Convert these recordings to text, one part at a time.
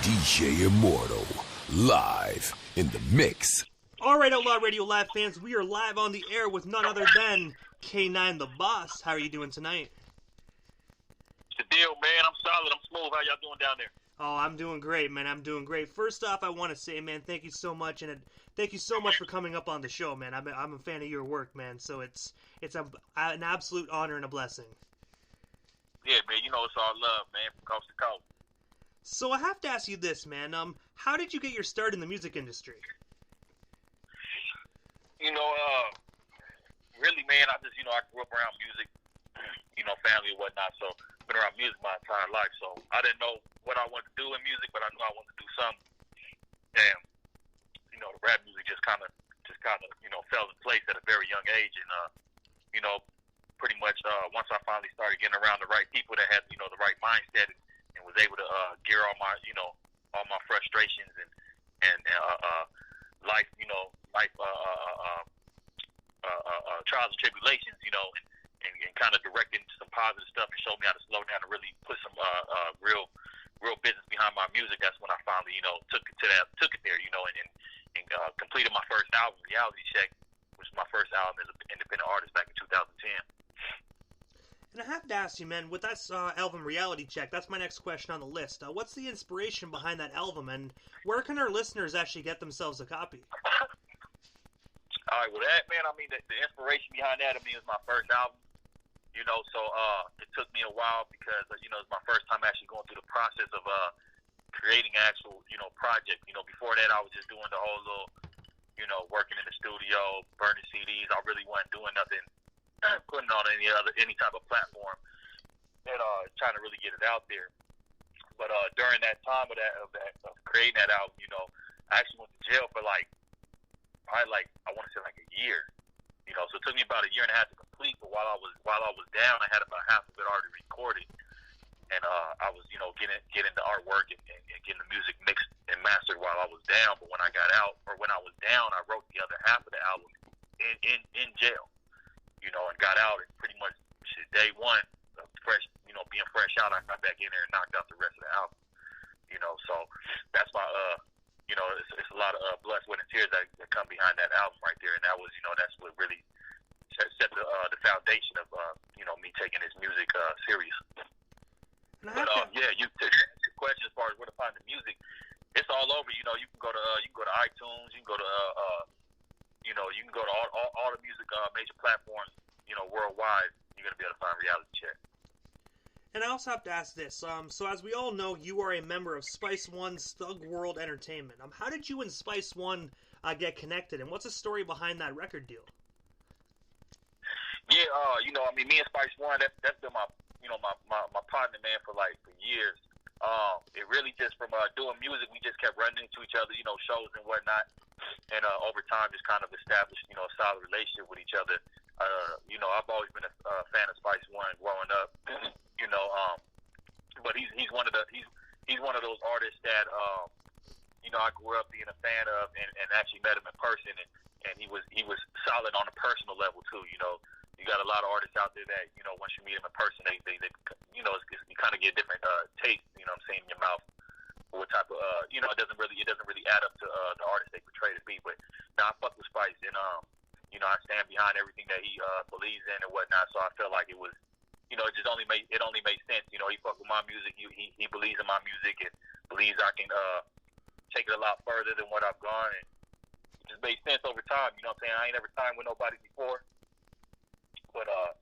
DJ Immortal, live in the mix. All right, Outlaw Radio Live fans, we are live on the air with none other than K9 the Boss. How are you doing tonight? It's the deal, man. I'm solid. I'm smooth. How y'all doing down there? Oh, I'm doing great, man. I'm doing great. First off, I want to say, man, thank you so much, and thank you so much for coming up on the show, man. I'm a fan of your work, man. So it's an absolute honor and a blessing. Yeah, man. You know it's all love, man, from coast to coast. So I have to ask you this, man. How did you get your start in the music industry? Really, man, I grew up around music, family and whatnot, so I've been around music my entire life, so I didn't know what I wanted to do in music, but I knew I wanted to do something, and, the rap music just kind of, fell in place at a very young age, and, pretty much, once I finally started getting around the right people that had, the right mindset and was able to, gear all my, all my frustrations and life, trials and tribulations, and kind of directing some positive stuff and showed me how to slow down and really put some real business behind my music. That's when I finally, took it there, and completed my first album, Reality Check, which was my first album as an independent artist back in 2010. And I have to ask you, man, with that album Reality Check, that's my next question on the list. What's the inspiration behind that album, and where can our listeners actually get themselves a copy? All right, well, that, man, the inspiration behind that, is my first album, so it took me a while because, it's my first time actually going through the process of creating an actual, project. Before that, I was just doing the whole little, working in the studio, burning CDs. I really wasn't doing nothing, putting on any type of platform, and trying to really get it out there. But during that time of creating that album, I actually went to jail for I want to say a year, so it took me about a year and a half to complete. But while I was down, I had about half of it already recorded, and I was getting the artwork and getting the music mixed and mastered while I was down. But when I got out, or when I was down, I wrote the other half of the album in jail, and got out, and pretty much day one, fresh, being fresh out, I got back in there and knocked out the rest of the album, so that's my it's a lot of blood, sweat, and tears that come behind that album right there, and that was, that's what really set the foundation of, me taking this music serious. But you the question as far as where to find the music, it's all over. You can go to iTunes, you can go to you can go to all the music major platforms, worldwide. You're gonna be able to find Reality Check. And I also have to ask this. So as we all know, you are a member of Spice One's Thug World Entertainment. How did you and Spice One get connected, and what's the story behind that record deal? Yeah, me and Spice One, that's been my partner, man, for years. It really just from doing music, we just kept running into each other, shows and whatnot, and over time just kind of established, a solid relationship with each other. I've always been a fan of Spice One growing up, but he's one of those artists that I grew up being a fan of, and actually met him in person, and he was solid on a personal level too. You got a lot of artists out there that once you meet them in person, they you kind of get a different taste, in your mouth. What type of it doesn't really add up to the artist they portray to be. But now I fuck with Spice, and I stand behind everything that he believes in and whatnot. So I felt like it was, it only made sense. He fuck with my music. He believes in my music and believes I can take it a lot further than what I've gone. And it just made sense over time. You know what I'm saying? I ain't ever signed with nobody before, but I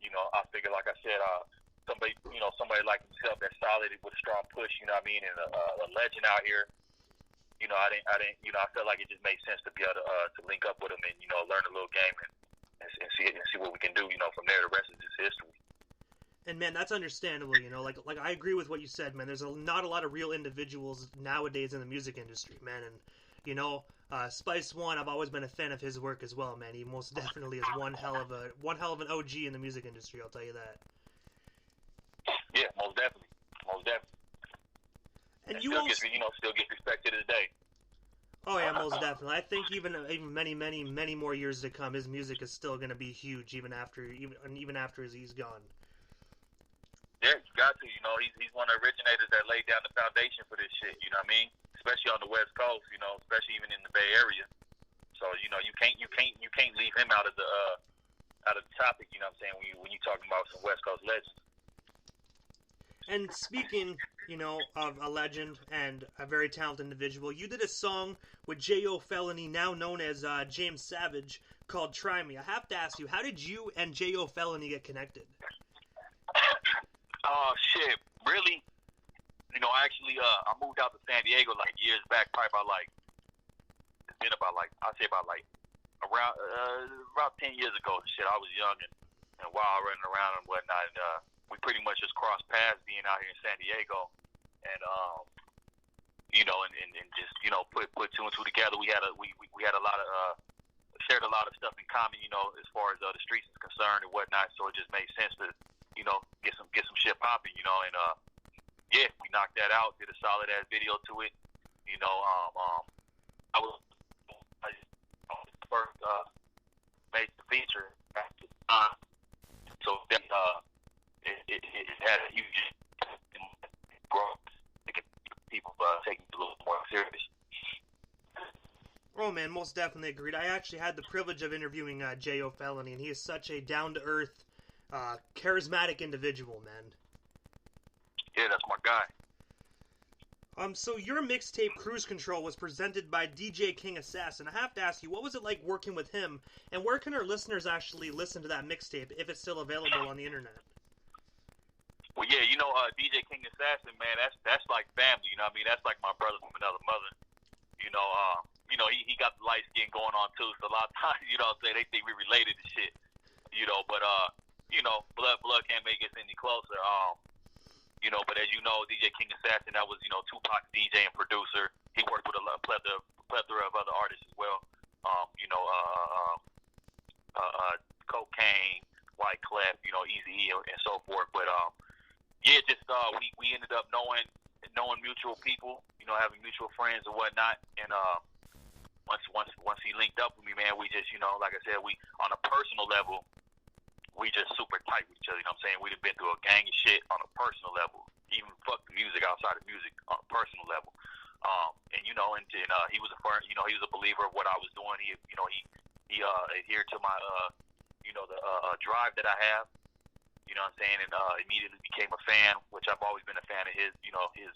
figured, like I said, somebody like himself that's solid with a strong push. You know what I mean? And a legend out here. I felt like it just made sense to be able to link up with him and learn a little game and see what we can do. From there, the rest is just history. And man, that's understandable. Like I agree with what you said, man. There's not a lot of real individuals nowadays in the music industry, man. And Spice One, I've always been a fan of his work as well, man. He most definitely is one hell of an OG in the music industry. I'll tell you that. Yeah, most definitely. And still gets respect to this day. Oh yeah, most definitely. I think even many more years to come, his music is still going to be huge, even after he's gone. Yeah, you got to. He's one of the originators that laid down the foundation for this shit. You know what I mean? especially on the West Coast. You know, especially even in the Bay Area. So you know, you can't leave him out of the topic. You know what I'm saying, when you talking about some West Coast legends. And speaking, you know, of a legend and a very talented individual, you did a song with J.O. Felony, now known as James Savage, called Try Me. I have to ask you, how did you and J.O. Felony get connected? Shit, really, you know, actually, I moved out to San Diego like years back, probably about like, it's been about like, I'd say about like about 10 years ago. Shit, I was young and wild, running around and whatnot, and we pretty much just crossed paths being out here in San Diego, and you know, and just, you know, put two and two together. We had a lot of shared a lot of stuff in common, you know, as far as the streets is concerned and whatnot. So it just made sense to, you know, get some shit popping, you know, and yeah, we knocked that out, did a solid ass video to it, you know. I first made the feature at the time, so then it had a huge growth to get people taking it a little more serious. Oh man, most definitely agreed. I actually had the privilege of interviewing J.O. Felony, and he is such a down-to-earth, charismatic individual, man. Yeah, that's my guy. So your mixtape Cruise Control was presented by DJ King Assassin. I have to ask you, what was it like working with him, and where can our listeners actually listen to that mixtape if it's still available on the internet? Well, yeah, you know, DJ King Assassin, man, that's like family. You know what I mean? That's like my brother from another mother. You know, he got the light skin going on too, so a lot of times, you know what I'm saying, they think we related and shit. You know, but you know, blood can't make us any closer. You know, but as you know, DJ King Assassin, that was, you know, Tupac's DJ and producer. He worked with a plethora of other artists as well. You know, Cocaine, White Clef, you know, Eazy-E, and so forth. But yeah, just we ended up knowing mutual people, you know, having mutual friends and whatnot. And once he linked up with me, man, we just, you know, like I said, we on a personal level, we just super tight with each other. You know what I'm saying? We've been through a gang of shit on a personal level. Even fuck the music, outside of music, on a personal level. And you know, and he was he was a believer of what I was doing. He adhered to my you know, the drive that I have. You know what I'm saying? And immediately became a fan, which I've always been a fan of his. You know, his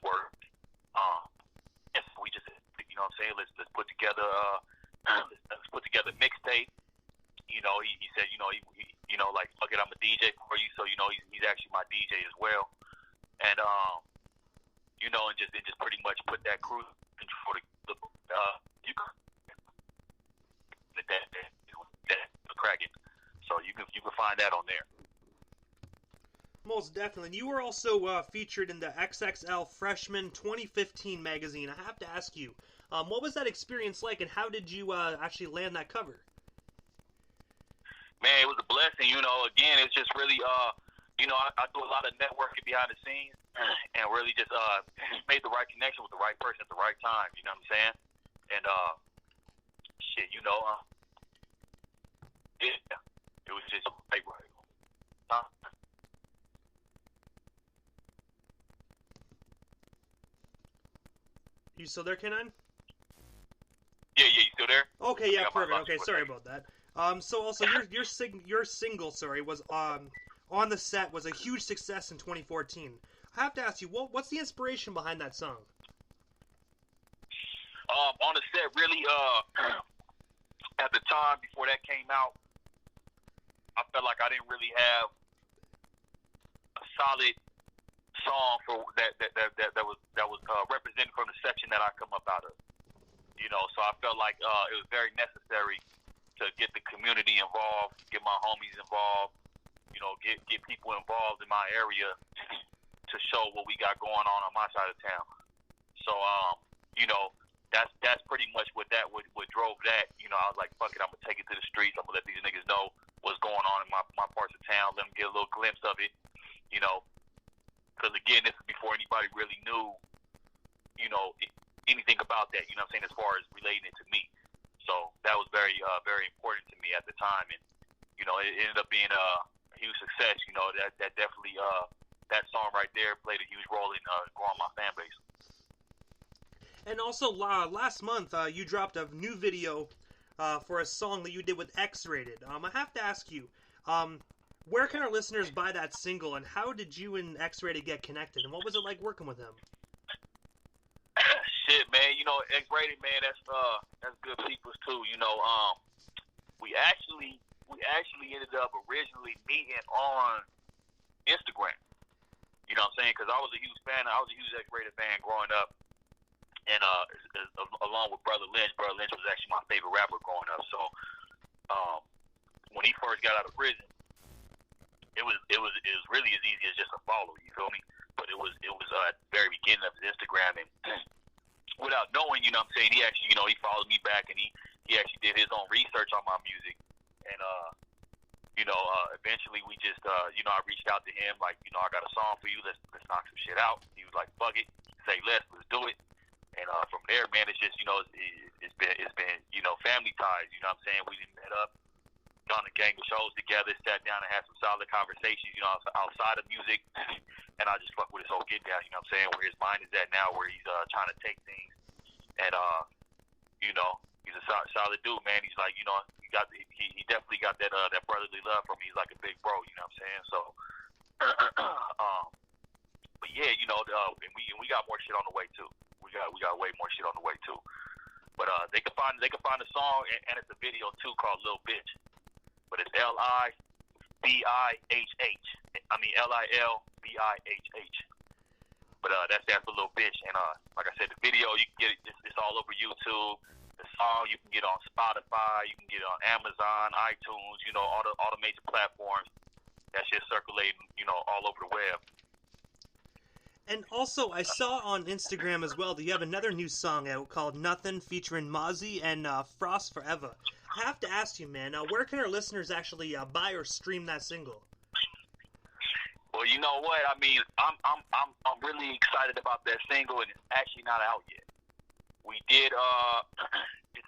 work. And so we just, you know what I'm saying? Let's put together a mixtape. You know, he said, you know, you know, like, fuck it, I'm a DJ for you. So, you know, he's actually my DJ as well. And, you know, and just pretty much put that Cruise Control that cracking. So you can find that on there. Most definitely. You were also featured in the XXL Freshman 2015 magazine. I have to ask you, what was that experience like, and how did you actually land that cover? Man, it was a blessing. You know, again, it's just really, you know, I do a lot of networking behind the scenes, and really just made the right connection with the right person at the right time. You know what I'm saying? And shit, you know, yeah, it was just right. You still there, K9? Yeah, you still there? Okay, yeah, perfect. Okay, sorry about that. So also your single, was on the set was a huge success in 2014. I have to ask you, what's the inspiration behind that song? On the set, really, at the time before that came out, I felt like I didn't really have a solid song for that was represented from the section that I come up out of. You know, so I felt like it was very necessary to get the community involved, get my homies involved, you know, get people involved in my area to show what we got going on my side of town. So, you know, that's pretty much what drove that. You know, I was like, fuck it, I'm gonna take it to the streets. I'm gonna let these niggas know what's going on in my parts of town. Let them get a little glimpse of it. You know, because again, this is before anybody really knew, you know, anything about that. You know what I'm saying, as far as relating it to me. So that was very important to me at the time, and you know, it ended up being a huge success. You know, that definitely that song right there played a huge role in growing my fan base. And also, last month, you dropped a new video for a song that you did with X-Rated. I have to ask you, where can our listeners buy that single, and how did you and X-Rated get connected, and what was it like working with him? Shit, man, you know, X-Rated, man, that's good peoples too. You know, we actually ended up originally meeting on Instagram. You know what I'm saying? Because I was a huge fan. I was a huge X-Rated fan growing up. And along with Brother Lynch was actually my favorite rapper growing up. So when he first got out of prison, it was really as easy as just a follow. You feel me? But it was at the very beginning of his Instagram, and without knowing, you know what I'm saying, he actually, you know, he followed me back, and he actually did his own research on my music. And eventually we just you know, I reached out to him like, you know, I got a song for you. Let's knock some shit out. He was like, fuck it, say let's do it. And from there, man, it's just, you know, it's been you know, family ties. You know what I'm saying? We met up, done a gang of shows together, sat down and had some solid conversations, you know, outside of music. And I just fuck with his whole get down. You know what I'm saying? Where his mind is at now, where he's trying to take things. And you know, he's a solid dude, man. He's like, you know, he definitely got that brotherly love from me. He's like a big bro. You know what I'm saying? So, but yeah, you know, and we got more shit on the way too. We got way more shit on the way too. But they can find the song, and it's a video too called Lil Bitch. But it's Lilbihh. I mean Lilbihh. But that stands for Lil Bitch. And like I said, the video, you can get it. It's all over YouTube. The song you can get on Spotify. You can get it on Amazon, iTunes. You know, all the major platforms. That shit's circulating, you know, all over the web. And also, I saw on Instagram as well that you have another new song out called Nothing featuring Mozzie and Frost Forever. I have to ask you, man, where can our listeners actually buy or stream that single? Well, you know what? I mean, I'm really excited about that single, and it's actually not out yet. We did,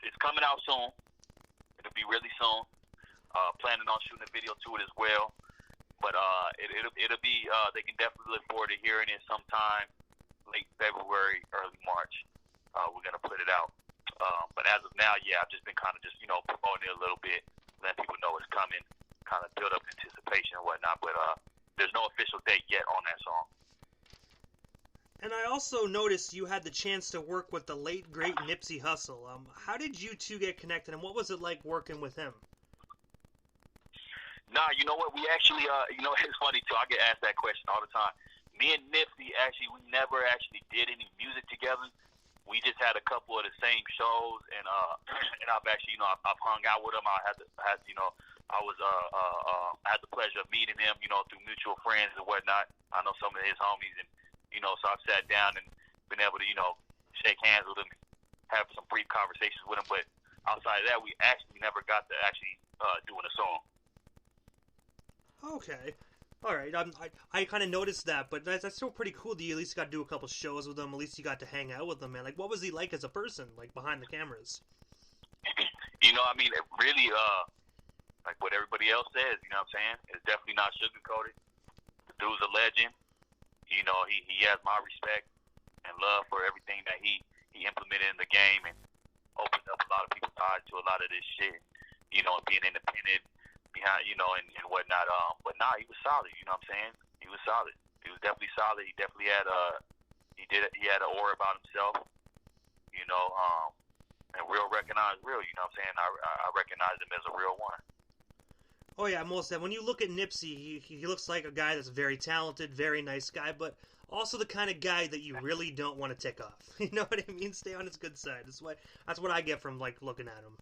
it's coming out soon. It'll be really soon. Planning on shooting a video to it as well. But it'll be, they can definitely look forward to hearing it sometime late February, early March. We're going to put it out. But as of now, yeah, I've just been kind of just, you know, promoting it a little bit, letting people know it's coming, kind of build up anticipation and whatnot. But there's no official date yet on that song. And I also noticed you had the chance to work with the late, great Nipsey Hussle. How did you two get connected, and what was it like working with him? Nah, you know what? We actually, you know, it's funny too. I get asked that question all the time. Me and Nipsey, actually, we never actually did any music together. We just had a couple of the same shows, and I've actually, you know, I've hung out with him. I had you know, I had the pleasure of meeting him, you know, through mutual friends and whatnot. I know some of his homies, and you know, so I've sat down and been able to, you know, shake hands with him, have some brief conversations with him. But outside of that, we actually never got to actually doing a song. Okay. All right. I kind of noticed that, but that's still pretty cool that you at least got to do a couple shows with him. At least you got to hang out with him, man. Like, what was he like as a person, like, behind the cameras? You know, I mean, it really, like what everybody else says, you know what I'm saying? It's definitely not sugar-coated. The dude's a legend. You know, he has my respect and love for everything that he implemented in the game, and opened up a lot of people's eyes to a lot of this shit, you know, and being independent behind, you know, and whatnot. But nah, he was solid. You know what I'm saying? He was solid. He was definitely solid. He definitely had he had an aura about himself. You know, and real recognized real. You know what I'm saying? I recognize him as a real one. Oh yeah, most of that. When you look at Nipsey, he looks like a guy that's very talented, very nice guy, but also the kind of guy that you really don't want to tick off. You know what I mean? Stay on his good side. That's what I get from like looking at him.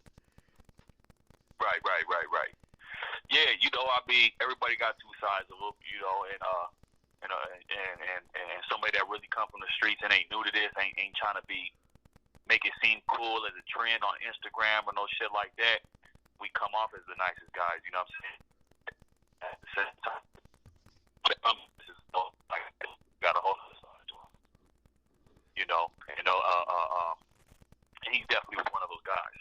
Right. Yeah, you know, I mean, everybody got two sides of it, you know, and somebody that really come from the streets and ain't new to this, ain't trying to make it seem cool as a trend on Instagram or no shit like that. We come off as the nicest guys, you know what I'm saying? At the same time, this is like got a whole other side to him, you know, and he's definitely one of those guys.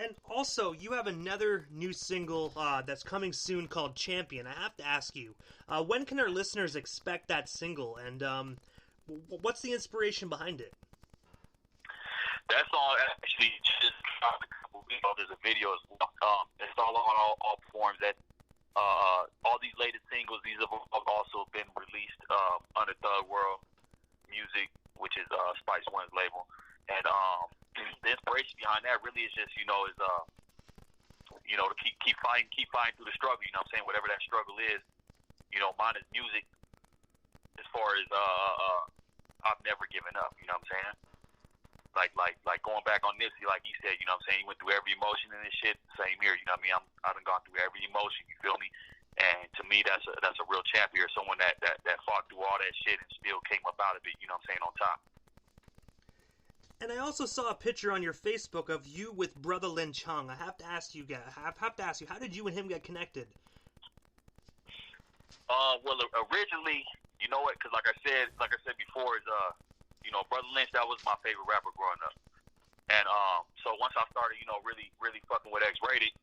And also, you have another new single that's coming soon called Champion. I have to ask you, when can our listeners expect that single, and what's the inspiration behind it? That song actually just dropped a couple weeks ago. There's a video as well. It's all on all platforms. That all these latest singles, these have also been released under Thug World Music, which is Spice One's label. And the inspiration behind that really is just, to keep fighting through the struggle. You know what I'm saying? Whatever that struggle is, mine is music. As far as I've never given up. You know what I'm saying? Like going back on Nipsey, like he said, you know what I'm saying? He went through every emotion in this shit. Same here, you know what I mean? I've been gone through every emotion, you feel me? And to me, that's a real champion, someone that fought through all that shit and still came up out of it, you know what I'm saying, on top. And I also saw a picture on your Facebook of you with Brother Lin Chung. I have to ask you, how did you and him get connected? Well, originally, you know what? Because like I said before, is Brother Lynch, that was my favorite rapper growing up. And so once I started, really fucking with X-Rated,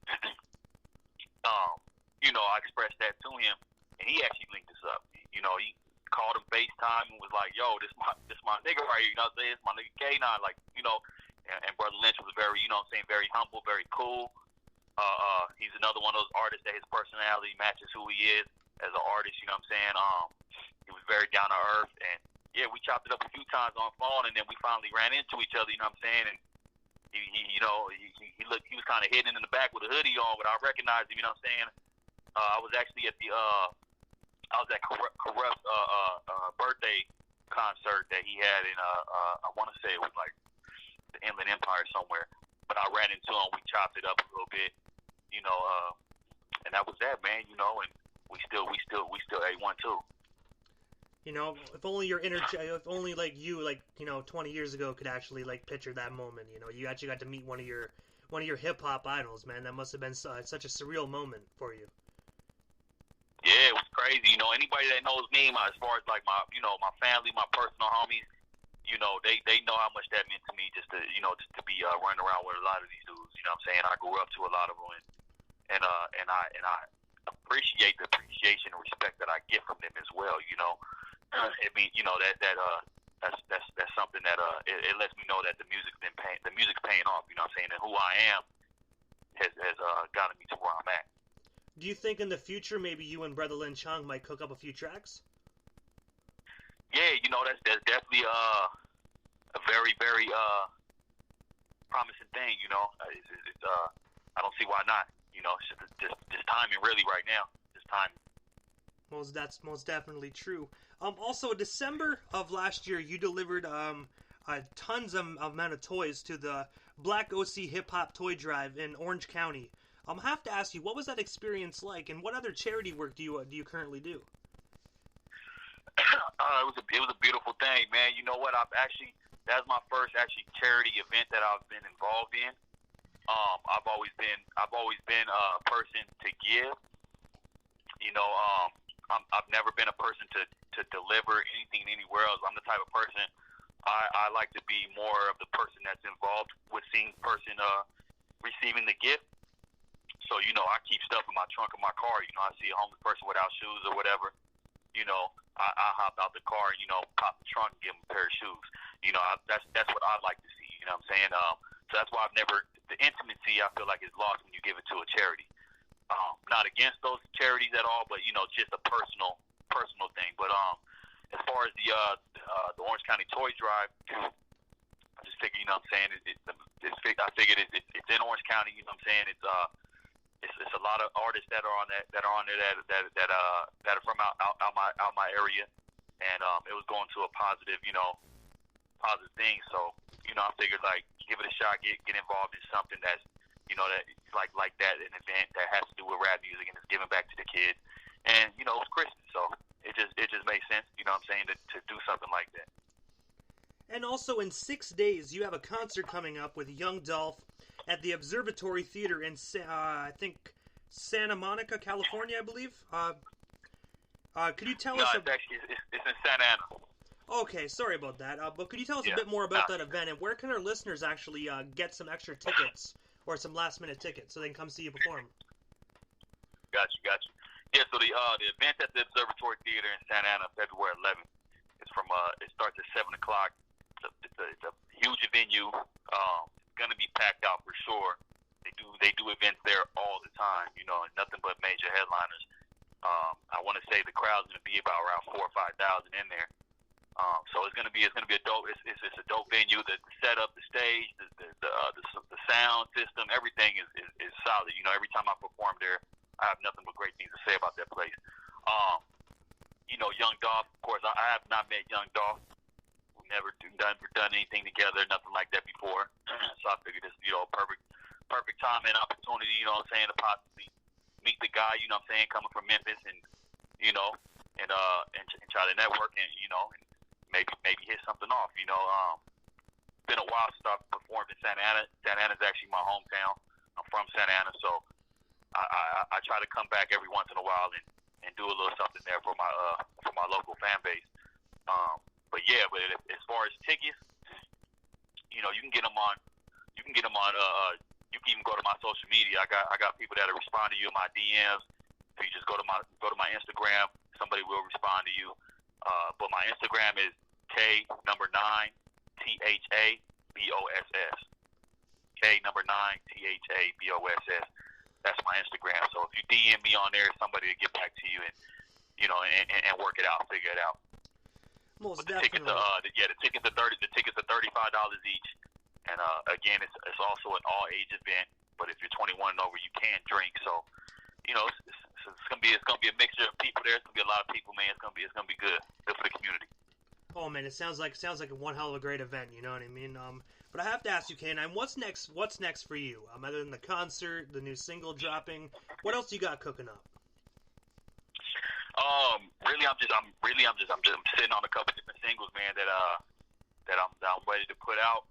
I expressed that to him, and he actually linked us up. He called him FaceTime and was like, "Yo, this my nigga right here." You know what I'm saying? It's my nigga K9, like, And Brother Lynch was very, very humble, very cool. He's another one of those artists that his personality matches who he is as an artist. You know what I'm saying? He was very down to earth, and yeah, we chopped it up a few times on phone, and then we finally ran into each other. You know what I'm saying? And he was kind of hidden in the back with a hoodie on, but I recognized him. You know what I'm saying? I was actually at Corrupt birthday concert that he had in I want to say it was like the Inland Empire somewhere, but I ran into him. We chopped it up a little bit, and that was that, man. And we still A1 too. If only if only like you, 20 years ago could actually picture that moment. You actually got to meet one of your hip hop idols, man. That must have been such a surreal moment for you. Yeah, it was crazy. Anybody that knows me, as far as like my family, my personal homies, they know how much that meant to me. Just to be running around with a lot of these dudes. You know what I'm saying? I grew up to a lot of them, and I appreciate the appreciation and respect that I get from them as well. I mean, that's something that it lets me know that the music's paying off. You know what I'm saying? And who I am has gotten me to where I'm at. Do you think in the future maybe you and Brother Lin Chung might cook up a few tracks? Yeah, that's definitely a very, very promising thing. I don't see why not. It's just timing really right now. Just timing. That's most definitely true. Also, December of last year, you delivered tons of amount of toys to the Black OC Hip Hop Toy Drive in Orange County. I have to ask you, what was that experience like, and what other charity work do you currently do? It was a beautiful thing, man. You know what? That's my first charity event that I've been involved in. I've always been a person to give. I've never been a person to deliver anything anywhere else. I'm the type of person I like to be more of the person that's involved with seeing the person receiving the gift. So, I keep stuff in my trunk of my car. I see a homeless person without shoes or whatever. I hop out the car and, pop the trunk and give them a pair of shoes. That's what I like to see. You know what I'm saying? So that's why the intimacy I feel like is lost when you give it to a charity. Not against those charities at all, but, just a personal thing. But as far as the Orange County Toy Drive, I just figured, I figured it's in Orange County. You know what I'm saying? It's a lot of artists that are on there that are from out my area, and it was going to a positive thing. So I figured give it a shot, get involved in something that's that like that, an event that has to do with rap music and is giving back to the kids. And it was Christmas, so it just made sense. You know what I'm saying, to do something like that. And also in 6 days, you have a concert coming up with Young Dolph at the Observatory Theater in, I think, Santa Monica, California, I believe. Could you tell us? No, it's in Santa Ana. Okay, sorry about that. But could you tell us a bit more about that event, and where can our listeners actually get some extra tickets or some last-minute tickets so they can come see you perform? Got you. Yeah, so the event at the Observatory Theater in Santa Ana, February 11th. It's it starts at 7 o'clock. It's a huge huge venue. Gonna be packed out for sure. They do events there all the time. You know, and nothing but major headliners. I want to say the crowd's gonna be about around 4,000 or 5,000 in there. So it's gonna be a dope. It's a dope venue. The setup, the stage, the sound system, everything is solid. You know, every time I perform there, I have nothing but great things to say about that place. You know, Young Dolph, of course, I have not met Young Dolph. We've never done anything together, nothing like that before. So I figured this, you know, perfect time and opportunity, you know what I'm saying, to possibly meet the guy, you know what I'm saying, coming from Memphis, and you know, and try to network, and you know, and maybe hit something off. You know, been a while since I've performed in Santa Ana. Santa Ana is actually my hometown. I'm from Santa Ana, so I try to come back every once in a while and do a little something there for my local fan base. But as far as tickets, you know, you can get them on. You can even go to my social media. I got people that'll respond to you in my DMs. So you just go to my Instagram. Somebody will respond to you. But my Instagram is K9THABOSS. K9THABOSS. That's my Instagram. So if you DM me on there, somebody will get back to you and you know and work it out, figure it out. Most but the definitely. tickets are $30. The tickets are $35 each. And again, it's also an all-age event. But if you're 21 and over, you can drink. So, you know, it's gonna be a mixture of people there. It's gonna be a lot of people, man. It's gonna be good for the community. Oh man, it sounds like one hell of a great event. You know what I mean? But I have to ask you, K9, what's next? What's next for you? Other than the concert, the new single dropping, what else you got cooking up? Really, I'm sitting on a couple different singles, man. That I'm ready to put out.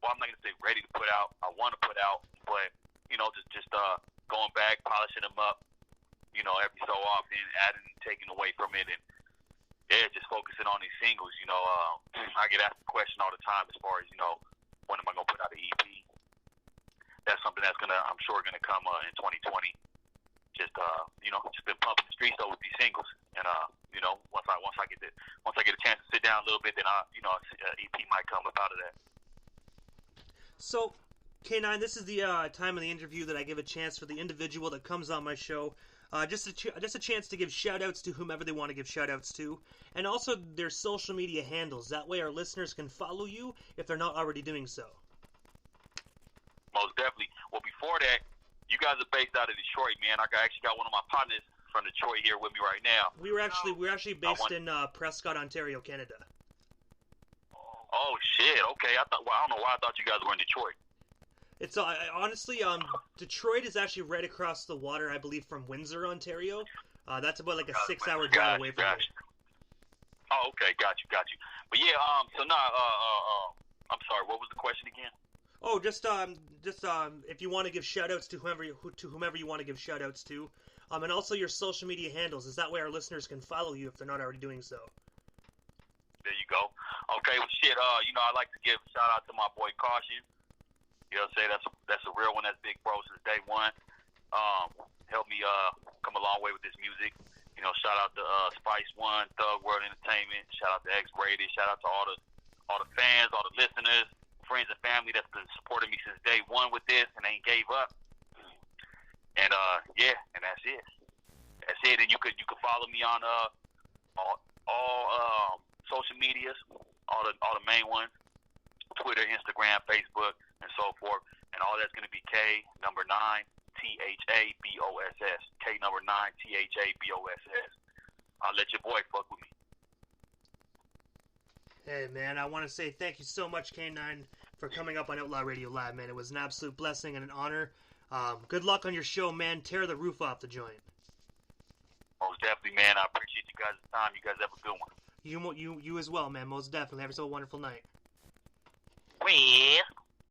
Well, I'm not gonna say ready to put out. I want to put out, but you know, just going back, polishing them up. You know, every so often, adding, taking away from it, and just focusing on these singles. You know, I get asked the question all the time as far as, you know, when am I gonna put out an EP? That's something I'm sure gonna come in 2020. Just been pumping the streets though with these singles, and you know, once I get a chance to sit down a little bit, then EP might come up out of that. So, K9, this is the time of the interview that I give a chance for the individual that comes on my show, just a chance to give shout-outs to whomever they want to give shout-outs to, and also their social media handles. That way our listeners can follow you if they're not already doing so. Most definitely. Well, before that, you guys are based out of Detroit, man. I actually got one of my partners from Detroit here with me right now. We're actually based in Prescott, Ontario, Canada. Oh shit! Okay, I don't know why I thought you guys were in Detroit. It's honestly, Detroit is actually right across the water, I believe, from Windsor, Ontario. That's about like a 6-hour drive away from here. Oh, okay, got you. But yeah, so now, I'm sorry. What was the question again? Oh, just if you want to give shout-outs to whomever you want to give shout-outs to, and also your social media handles. Is that way our listeners can follow you if they're not already doing so? There you go. Okay, well, shit. You know, I like to give a shout out to my boy Caution. You know, say that's a real one. That's big bro since day one. Helped me come a long way with this music. You know, shout out to Spice One, Thug World Entertainment. Shout out to X Rated. Shout out to all the fans, all the listeners, friends and family that's been supporting me since day one with this and ain't gave up. And and that's it. That's it. And you could follow me on all social medias, all the main ones, Twitter, Instagram, Facebook, and so forth. And all that's going to be K9THABOSS. K9THABOSS. I'll let your boy fuck with me. Hey, man, I want to say thank you so much, K9, for coming up on Outlaw Radio Live, man. It was an absolute blessing and an honor. Good luck on your show, man. Tear the roof off the joint. Most definitely, man. I appreciate you guys' time. You guys have a good one. You as well, man. Most definitely. Have yourself a wonderful night. Well.